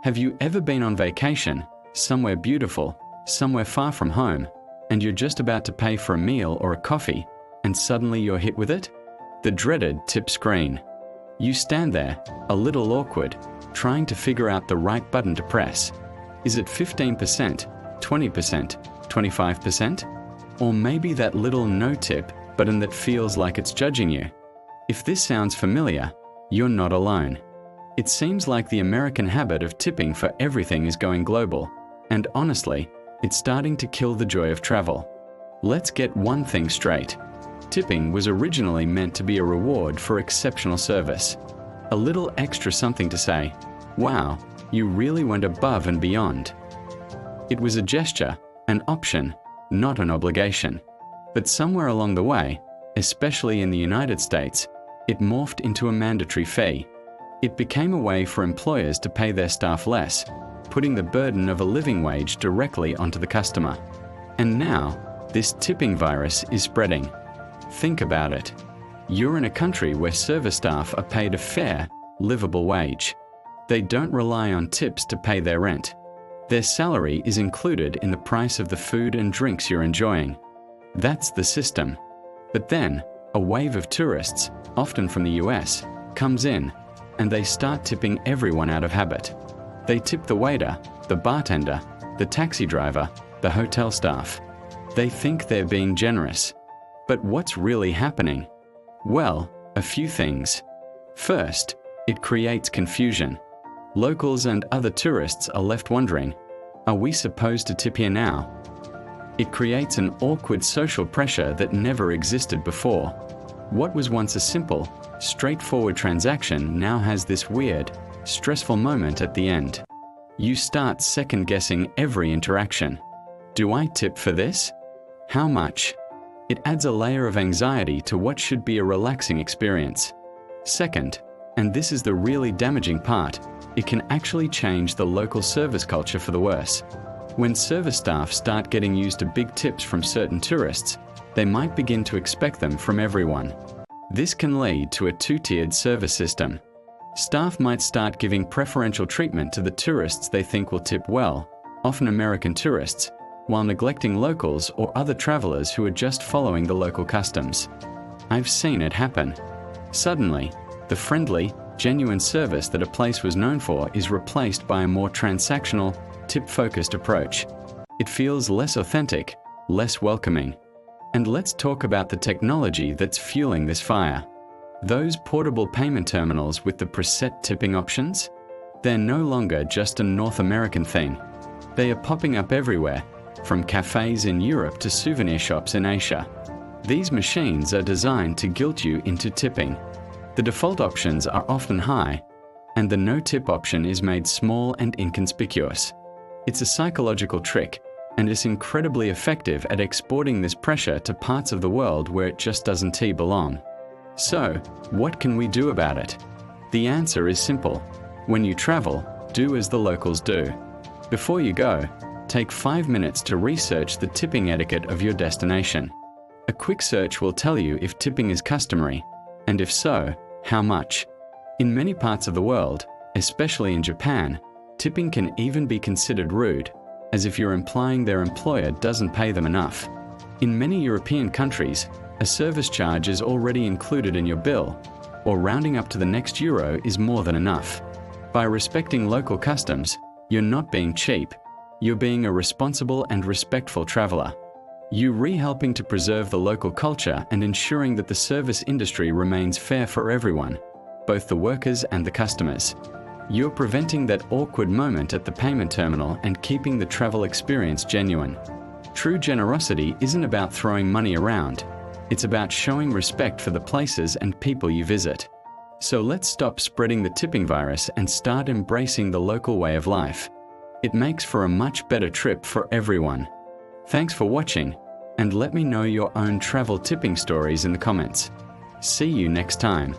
Have you ever been on vacation, somewhere beautiful, somewhere far from home, and you're just about to pay for a meal or a coffee, and suddenly you're hit with it? The dreaded tip screen. You stand there, a little awkward, trying to figure out the right button to press. Is it 15%, 20%, 25%? Or maybe that little no tip button that feels like it's judging you? If this sounds familiar, you're not alone. It seems like the American habit of tipping for everything is going global, and honestly, it's starting to kill the joy of travel. Let's get one thing straight. Tipping was originally meant to be a reward for exceptional service. A little extra something to say, wow, you really went above and beyond. It was a gesture, an option, not an obligation. But somewhere along the way, especially in the United States, it morphed into a mandatory fee. It became a way for employers to pay their staff less, putting the burden of a living wage directly onto the customer. And now, this tipping virus is spreading. Think about it. You're in a country where service staff are paid a fair, livable wage. They don't rely on tips to pay their rent. Their salary is included in the price of the food and drinks you're enjoying. That's the system. But then, a wave of tourists, often from the US, comes in, and they start tipping everyone out of habit. They tip the waiter, the bartender, the taxi driver, the hotel staff. They think they're being generous. But what's really happening? Well, a few things. First, it creates confusion. Locals and other tourists are left wondering, are we supposed to tip here now? It creates an awkward social pressure that never existed before. What was once a simple, straightforward transaction now has this weird, stressful moment at the end. You start second-guessing every interaction. Do I tip for this? How much? It adds a layer of anxiety to what should be a relaxing experience. Second, and this is the really damaging part, it can actually change the local service culture for the worse. When service staff start getting used to big tips from certain tourists, they might begin to expect them from everyone. This can lead to a two-tiered service system. Staff might start giving preferential treatment to the tourists they think will tip well, often American tourists, while neglecting locals or other travelers who are just following the local customs. I've seen it happen. Suddenly, the friendly, genuine service that a place was known for is replaced by a more transactional, tip-focused approach. It feels less authentic, less welcoming. And let's talk about the technology that's fueling this fire. Those portable payment terminals with the preset tipping options? They're no longer just a North American thing. They are popping up everywhere, from cafes in Europe to souvenir shops in Asia. These machines are designed to guilt you into tipping. The default options are often high, and the no-tip option is made small and inconspicuous. It's a psychological trick, and it's incredibly effective at exporting this pressure to parts of the world where it just doesn't belong. So, what can we do about it? The answer is simple. When you travel, do as the locals do. Before you go, take 5 minutes to research the tipping etiquette of your destination. A quick search will tell you if tipping is customary, and if so, how much. In many parts of the world, especially in Japan, tipping can even be considered rude, as if you're implying their employer doesn't pay them enough. In many European countries, a service charge is already included in your bill, or rounding up to the next euro is more than enough. By respecting local customs, you're not being cheap. You're being a responsible and respectful traveler. You're helping to preserve the local culture and ensuring that the service industry remains fair for everyone, both the workers and the customers. You're preventing that awkward moment at the payment terminal and keeping the travel experience genuine. True generosity isn't about throwing money around. It's about showing respect for the places and people you visit. So let's stop spreading the tipping virus and start embracing the local way of life. It makes for a much better trip for everyone. Thanks for watching, and let me know your own travel tipping stories in the comments. See you next time.